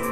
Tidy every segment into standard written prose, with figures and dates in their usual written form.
Hi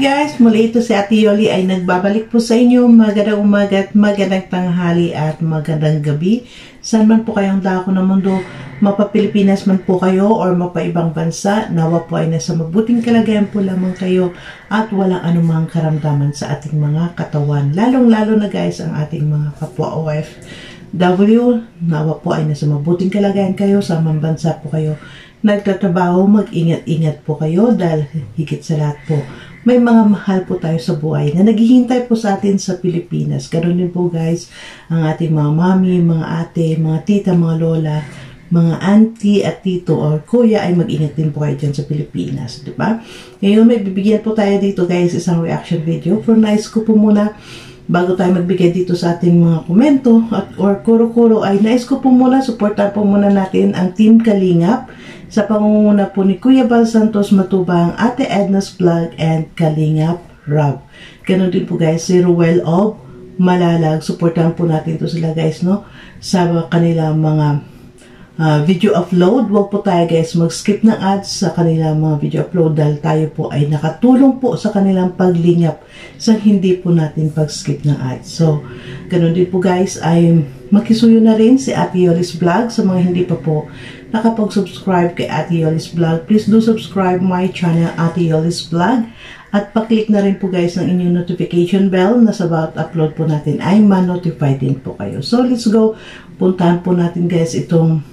guys! Muli ito si Ate Yoli ay nagbabalik po sa inyo. Magandang umaga at magandang tanghali at magandang gabi. Saan man po kayong dako ng mundo, mapa-Pilipinas man po kayo or mapa-ibang bansa, nawa po ay nasa mabuting kalagayan po lamang kayo at walang anumang karamdaman sa ating mga katawan. Lalong-lalo na guys ang ating mga kapwa OFW, nawa po ay nasa mabuting kalagayan kayo, sa mang bansa po kayo nagtatrabaho, mag-ingat-ingat po kayo dahil higit sa lahat po may mga mahal po tayo sa buhay na naghihintay po sa atin sa Pilipinas. Ganoon din po guys, ang ating mga mami, mga ate, mga tita, mga lola, mga auntie at tito or kuya ay mag-ingat din po kayo dyan sa Pilipinas. Diba? Ngayon may bibigyan po tayo dito guys isang reaction video. For nice ko po muna, bago tayo magbigay dito sa ating mga komento at or kuro-kuro ay nais ko po muna, supportan po muna natin ang Team Kalingap sa pangunguna po ni Kuya Bal Santos Matubang, Ate Edna's Vlog, and Kalingap Rob. Ganon din po guys, si Ruel of Malalag. Supportan po natin to sila guys, no? Sa kanilang mga video upload. Huwag po tayo guys mag-skip ng ads sa kanilang mga video upload dahil tayo po ay nakatulong po sa kanilang paglingap sa hindi po natin pag-skip ng ads. So, ganon din po guys ay makisuyo na rin si Ate Yoli's Vlog. Sa mga hindi pa po nakapag-subscribe kay Ate Yoli's Vlog, please do subscribe my channel Ate Yoli's Vlog at paklik na rin po guys ng inyong notification bell na sa bawat upload po natin ay ma-notify din po kayo. So, let's go. Puntahan po natin guys itong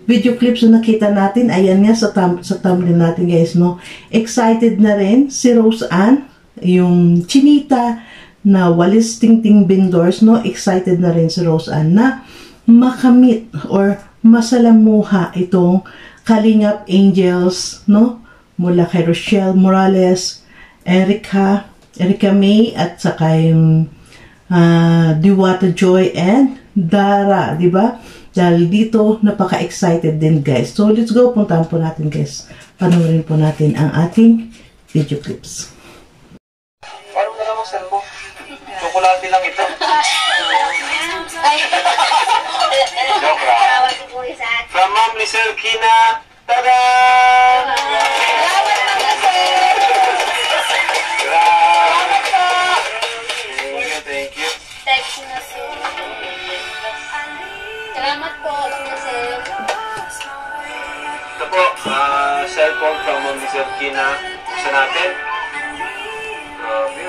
video clips na nakita natin. Ayan nga sa thumbnail natin guys, no? Excited na rin si Rose Ann, yung chinita na walis tingting bindors, no? Excited na rin si Rose Ann na makamit or masalamuha itong Kalingap Angels, no? Mula kay Rochelle Morales, Erica May, at saka yung Diwata Joy and Dara, di ba? Dahil dito, napaka-excited din guys. So, let's go. Puntahan po natin guys. Panoorin po natin ang ating video clips. Paano na lang ang cellphone? Chocolate lang ito. Joke lang. From Ma'am Lizelle Kina. Tada! Salamat mga sir! Salamat po! Thank you. Thank you na sir. Salamat po mga sir. Ito po, cellphone from Ma'am Lizelle Kina. Isa natin. Grabe.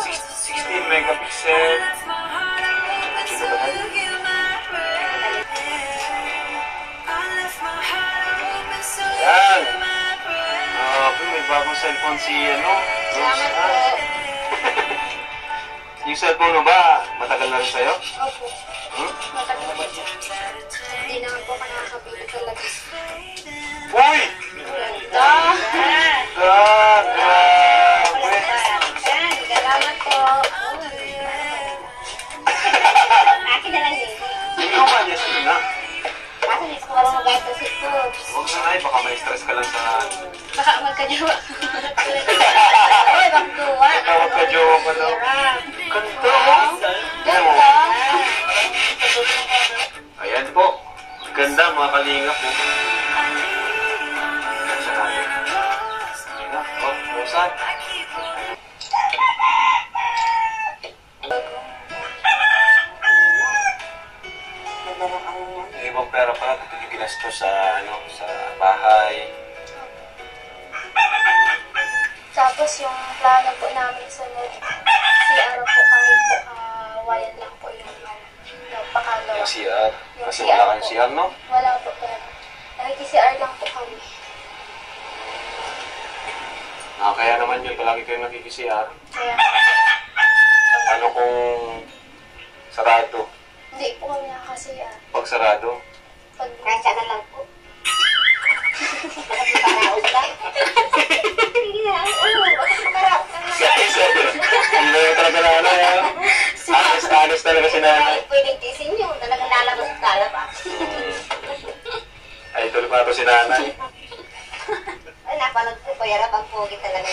16 megapixel. Sino ba tayo? Yan. May bagong cellphone si Salamat po. Yung cellphone mo ba, matagal na rin sa'yo? Opo. Matagal po. Hindi naman po ka nakakabili talaga. Uy! Grabe! Salamat po. Akin na lang yun. Ikaw ba niya sila na? Kasi hindi ko marunong gaya ito sito. Huwag na nga, baka may stress ka lang sa... Baka magkajawa. Ay, baktuwa. Magkajawa ka daw. Ganda mo? Ganda. Ayan po. Ganda mga kalingap po. Oh, Rosa. Ibang pera pala ito yung ginastos sa bahay. Tapos yung plano po namin sunod, CR po kahit po wayan lang po yung pakagawa. Yung CR. Yung Kasi CR wala kang po. CR, no? Wala po pero nakiki-CR lang po kami. Kaya naman yun, palagi kayo nakikisi-CR. Kaya Ano kung sarado? hindi po kami nakaka-CR. Pag sarado? Kahit saan na lang po. Guys, hindi na talaga na honest talaga si nanay. Pwedeng tisin nyo, talagang lalabas at lalabas. Ay, tuloy pa ito si nanay. napanood ko po, yarap ang pogi talaga.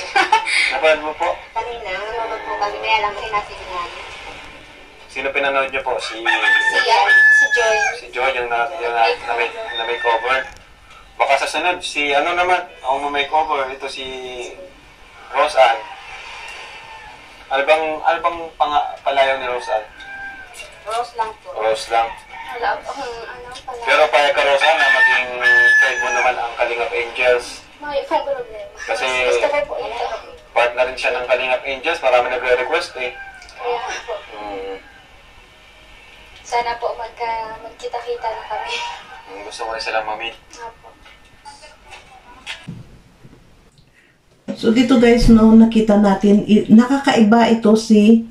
Napanood mo po? Kanina, nanonood po kami, kaya lang sinasig namin. Sino pinanood niyo po? Si Joy. Si Joy, yung na may cover. Baka sa sunod, si ano naman, ang may cover, ito si Rose Ann. Ano bang palayaw ni Rose Ann? Rose lang po. Rose lang. Wala akong ano pala. Pero payag ka, Rose Ann, na maging friend mo naman ang Kalingap Angels. May problema. Kasi Gusto ko po ito. part na rin siya ng Kalingap Angels, marami nagre-request eh. Kaya po. Sana po magkita-kita na kami. Gusto ko rin silang ma-meet. Apo. So dito guys, no, nakita natin, nakakaiba ito si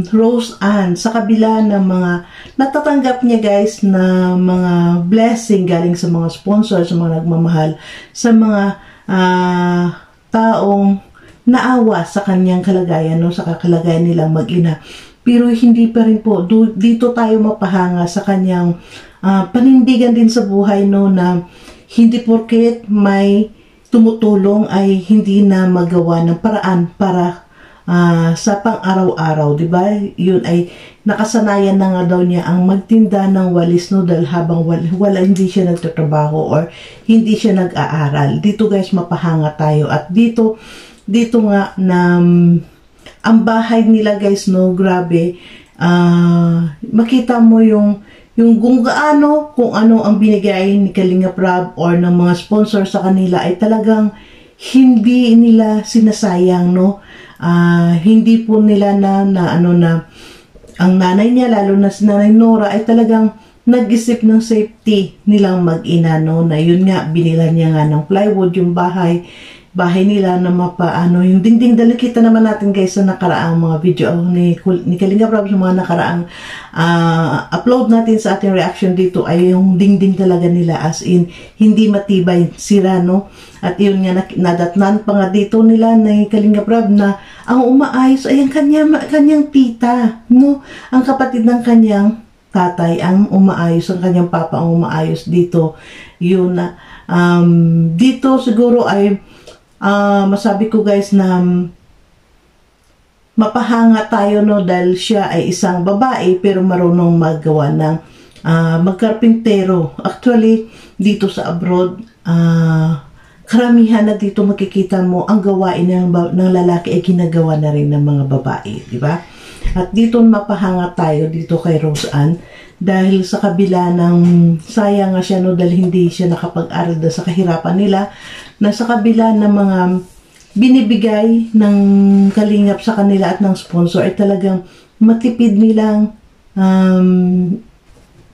Rose Ann sa kabila ng mga natatanggap niya guys na mga blessing galing sa mga sponsors, sa mga nagmamahal, sa mga taong naawa sa kanyang kalagayan, no, sa kalagayan nilang mag-ina. Pero hindi pa rin po, dito tayo mapahanga sa kanyang panindigan din sa buhay, no, na hindi porket may tumutulong ay hindi na magawa ng paraan para sa pang-araw-araw, di ba? Yun ay nakasanayan na nga daw niya ang magtinda ng walis, no, dahil habang hindi siya nagtatrabaho or hindi siya nag-aaral. Dito guys, mapahanga tayo. At dito nga na ang bahay nila guys, no, grabe. Makita mo yung kung ano ang binigay ni Kalingap Rob or ng mga sponsor sa kanila ay talagang hindi nila sinasayang, no. Hindi po nila na ang nanay niya, lalo na si Nanay Nora, ay talagang nag-isip ng safety nilang mag-ina, no, na yun nga, binila niya nga ng plywood yung bahay nila na yung dingding. Dahil kita naman natin guys sa nakaraang mga video ni Kalingap Rob, sa mga nakaraang upload natin sa ating reaction dito, ay yung dingding talaga nila, as in hindi matibay, sira, no. At yun nga, nadatnan pa nga dito nila ni Kalingap Rob na ang umaayos ay ang kanyang tita, no, ang kapatid ng kanyang tatay ang umaayos, ang kanyang papa ang umaayos dito. Yun na dito siguro ay masabi ko guys na mapahanga tayo, no, dahil siya ay isang babae pero marunong maggawa ng magkarpintero. Actually, dito sa abroad, karamihan na dito makikita mo ang gawain ng lalaki ay ginagawa na rin ng mga babae, di ba? At dito mapahanga tayo dito kay Rose Ann, dahil sa kabila ng sayang nga siya, no, dahil hindi siya nakapag-aral sa kahirapan nila, na sa kabila ng mga binibigay ng Kalingap sa kanila at ng sponsor ay talagang matipid nilang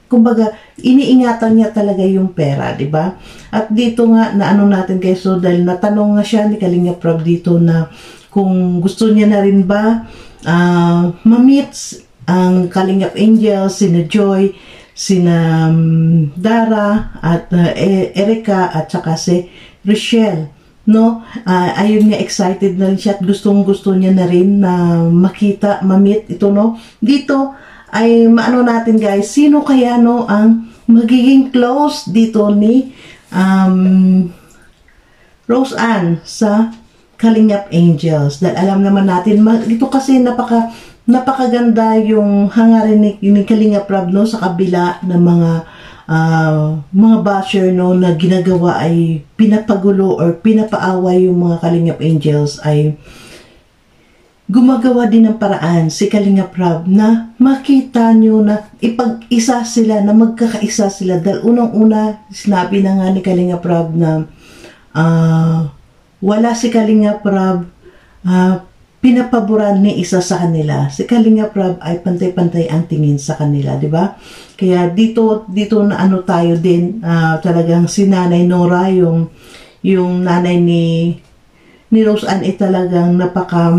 kumbaga iniingatan niya talaga yung pera, di ba? At dito nga na natin guys, so dahil natanong nga siya ni Kalingap Rob dito na kung gusto niya na rin ba ma-meet ang Kalingap Angels, sina Joy, sina Dara at Erica at saka si Rochelle, no. Ayun nga, excited na rin siya at gustong-gusto niya na rin na makita, ma-meet ito, no. Dito ay maano natin guys, sino kaya, no, ang magiging close dito ni Rose Ann sa Kalingap Angels. Dahil alam naman natin, dito kasi napakaganda yung hangarin ni Kalingap Rob, no, sa kabila ng mga basher, no, na ginagawa ay pinapagulo or pinapaaway yung mga Kalingap Angels, ay gumagawa din ng paraan si Kalingap Rob na makita nyo na ipag-isa sila, na magkakaisa sila. Dahil unang-una, sinabi na nga ni Kalingap Rob na wala si Kalingap Rob pinapaboran ni isa sa kanila. Si Kalingap Rob ay pantay-pantay ang tingin sa kanila, di ba? Kaya dito na tayo din, talagang si Nanay Nora, yung nanay ni Rose Ann, ay talagang napaka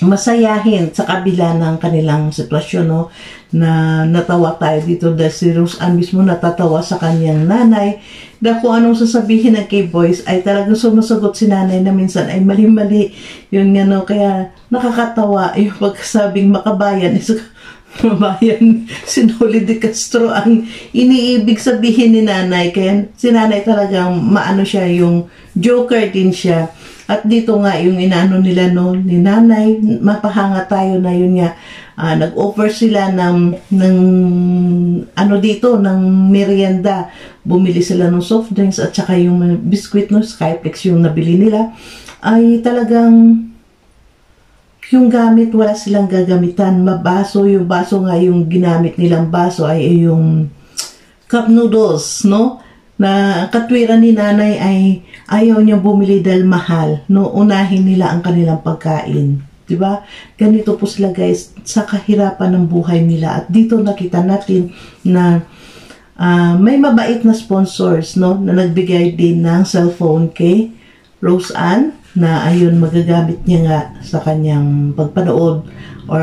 masayahin sa kabila ng kanilang sitwasyon, no, na natawa tayo dito dahil si Rose Ann mismo natatawa sa kanyang nanay, dahil kung anong sasabihin ng K-Boys ay talagang sumasagot si nanay na minsan ay mali-mali yun nga, no. Kaya nakakatawa yung pagkasabing makabayan is Mabayan, si Noli de Castro ang iniibig sabihin ni nanay. Kaya si nanay talagang maano siya, yung joker din siya. At dito nga yung inaano nila noon ni nanay, mapahanga tayo na yun nga, nag-offer sila ng ano dito, ng merienda. Bumili sila ng soft drinks at saka yung biscuit no, Skyflex yung nabili nila. Ay talagang yung gamit, wala silang gagamitan. Mabaso, yung baso nga, yung ginamit nilang baso ay yung cup noodles, no? Na katwiran ni nanay ay ayaw niyang bumili dahil mahal, no? Unahin nila ang kanilang pagkain. Diba? Ganito po sila guys, sa kahirapan ng buhay nila. At dito nakita natin na may mabait na sponsors, no? Na nagbigay din ng cellphone kay Rose Ann, na ayun magagamit niya nga sa kanyang pagpanood or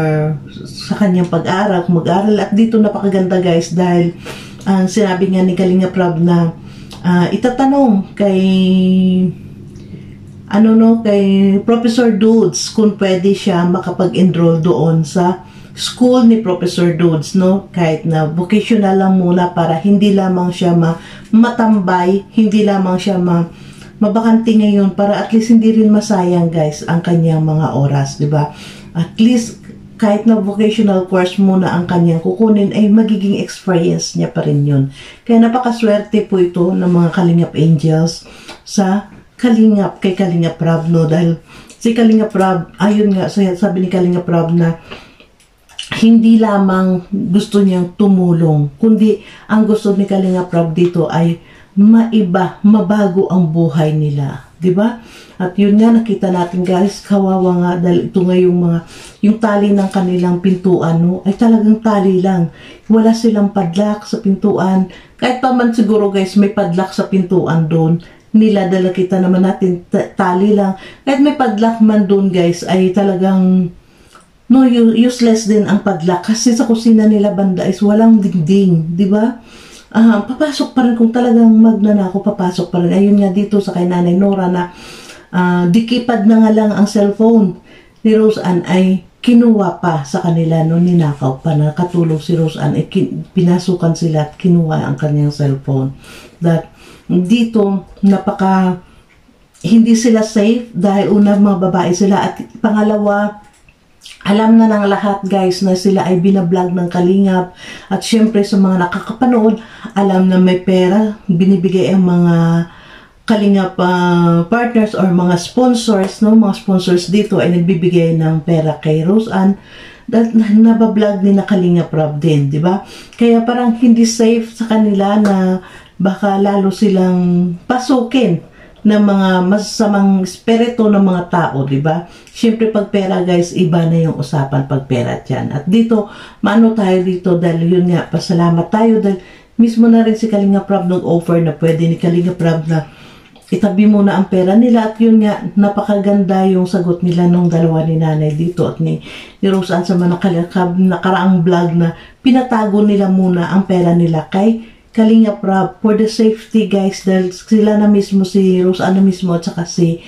sa kanyang pag-aaral, mag-aaral. At dito napakaganda guys dahil sinabi nga ni Kalinga Prab na itatanong kay kay Professor Dudes kung pwede siya makapag-enroll doon sa school ni Professor Dudes, no? Kahit na vocational lang muna para hindi lamang siya matambay, hindi lamang siya mabakanti ngayon, para at least hindi rin masayang guys ang kanyang mga oras, di ba? At least kahit na vocational course muna ang kanyang kukunin ay magiging experience niya pa rin yun. Kaya napakaswerte po ito ng mga Kalingap Angels sa Kalingap, kay Kalingap Prab, no? Dahil si Kalingap Prab, ayun nga, sabi ni Kalingap Prab na hindi lamang gusto niyang tumulong, kundi ang gusto ni Kalingap Prab dito ay maiba, mabago ang buhay nila, di ba? At yun nga nakita natin guys, kawawa nga dahil ito nga yung tali ng kanilang pintuan, no, ay talagang tali lang. Wala silang padlock sa pintuan. Kahit pa man siguro guys may padlock sa pintuan doon nila, dahil kita naman natin tali lang. Kahit may padlock man doon guys ay talagang useless din ang padlock, kasi sa kusina nila banda is walang dingding, di ba? Papasok pa rin kung talagang magnanako, papasok pa rin. Ayun nga dito sa kay Nanay Nora na dikipad na nga lang ang cellphone ni Rose Ann ay kinuha pa sa kanila, no, ninakaw pa na katulog si Rose Ann, pinasukan sila at kinuha ang kanyang cellphone. That dito hindi sila safe dahil una mga babae sila, at pangalawa alam na ng lahat guys na sila ay binablog ng Kalingap. At syempre sa mga nakakapanood, alam na may pera binibigay ang mga Kalingap partners or mga sponsors, no? Mga sponsors dito ay nagbibigay ng pera kay Rose Ann at nabablog ni na Kalingap Prab din, di ba? Kaya parang hindi safe sa kanila na baka lalo silang pasukin ng mga masasamang espiritu ng mga tao, di ba? Siyempre pag pera guys, iba na yung usapan pag pera dyan. At dito, maano tayo dito dahil yun nga, pasalamat tayo dahil mismo na rin si Kalinga Prab nag-offer na pwede ni Kalinga Prab na itabi muna ang pera nila. At yun nga, napakaganda yung sagot nila nung dalawa ni nanay dito at ni Rose Ann sa mga nakaraang vlog na pinatago nila muna ang pera nila kay Kalinga Prab for the safety guys, dahil sila na mismo, si Rose Ann na mismo at saka si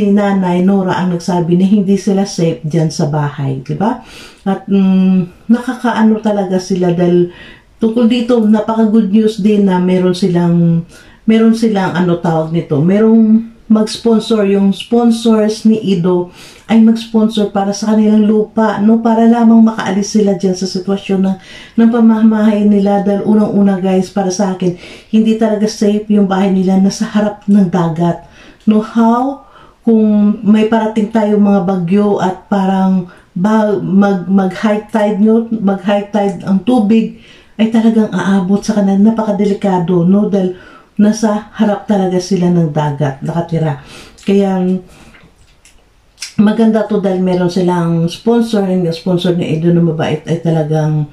Nanay Nora ang nagsabi na hindi sila safe dyan sa bahay, di ba? At nakakaano talaga sila dahil tungkol dito, napaka good news din na meron silang ano tawag nito, merong mag-sponsor, yung sponsors ni Ido ay mag-sponsor para sa kanilang lupa, no, para lamang makaalis sila dyan sa sitwasyon ng pamamahay nila. Dahil unang-una guys, para sa akin, hindi talaga safe yung bahay nila na sa harap ng dagat, no. How? Kung may parating tayong mga bagyo at parang mag-high tide ang tubig, ay talagang aabot sa kanila, napakadelikado, no, dahil nasa harap talaga sila ng dagat nakatira. Kaya maganda to dahil meron silang sponsor, and yung sponsor ni Edo na mabait ay talagang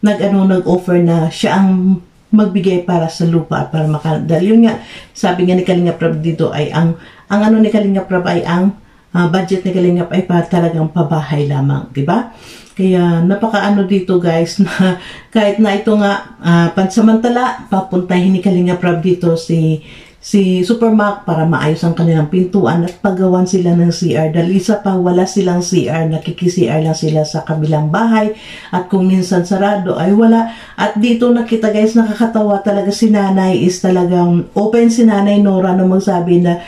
nag-offer na siya ang magbigay para sa lupa at para dahil yun nga, sabi nga ni Kalinga Prab dito ay ang ano ni Kalinga Prab ay ang budget ni Kalinga ay para talagang pabahay lamang, di ba? Kaya napakaano dito guys na kahit na ito nga pansamantala papuntahin ni Kalinga Prab dito si si Supermac para maayos ang kanilang pintuan at paggawan sila ng CR. Dahil isa pa, wala silang CR, nakiki-CR lang sila sa kabilang bahay at kung minsan sarado ay wala. At dito nakita guys, nakakatawa talaga, si nanay is talagang open, si nanay Nora na magsabi na,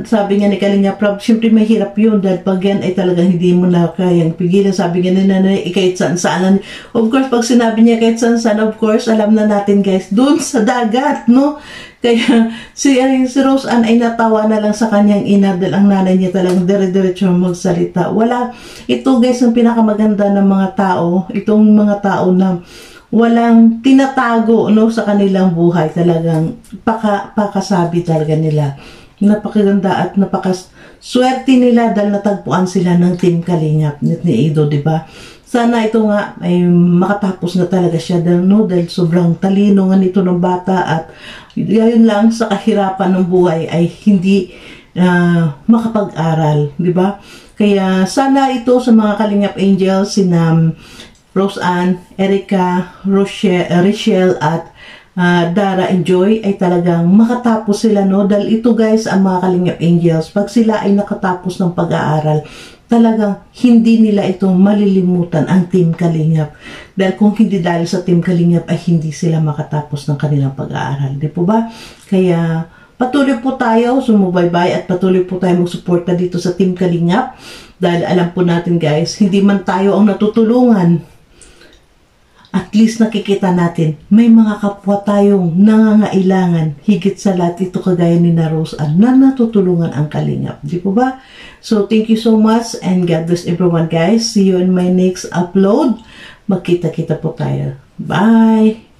sabi nga ni Kalinga Prab, syempre mahirap yun dahil pag yan ay talagang hindi mo na kayang pigilan. Sabi nga ni nanay, kahit saan. Of course, pag sinabi niya kahit saan, of course, alam na natin guys, dun sa dagat, no? Kaya si Rose Ann ay natawa na lang sa kanyang ina dahil ang nanay niya talagang dire-diretso magsalita. Wala, ito guys ang pinakamaganda ng mga tao, itong mga tao na walang tinatago, no, sa kanilang buhay, talagang pakasabi talaga nila. Napakaganda at napakaswerte nila dahil natagpuan sila ng Team Kalingap ni Edo, di ba? Sana ito nga ay makatapos na talaga siya dahil sobrang talino nga nito ng bata at yun lang sa kahirapan ng buhay ay hindi makapag-aral, di ba? Kaya sana ito sa mga Kalingap Angels, sina Rose Ann, Erica, Richelle at Dara and Joy ay talagang makatapos sila, no? Dahil ito guys, ang mga Kalingap Angels, pag sila ay nakatapos ng pag-aaral, talagang hindi nila ito malilimutan ang Team Kalingap. Dahil kung hindi dahil sa Team Kalingap ay hindi sila makatapos ng kanilang pag-aaral. Di po ba? Kaya patuloy po tayo sumubaybay at patuloy po tayo magsuporta dito sa Team Kalingap. Dahil alam po natin guys, hindi man tayo ang natutulungan, at least nakikita natin, may mga kapwa tayong nangangailangan. Higit sa lahat, ito kagaya ni na Rose Ann na natutulungan ang Kalingap. Di po ba? So, thank you so much and God bless everyone guys. See you in my next upload. Magkita-kita po tayo. Bye!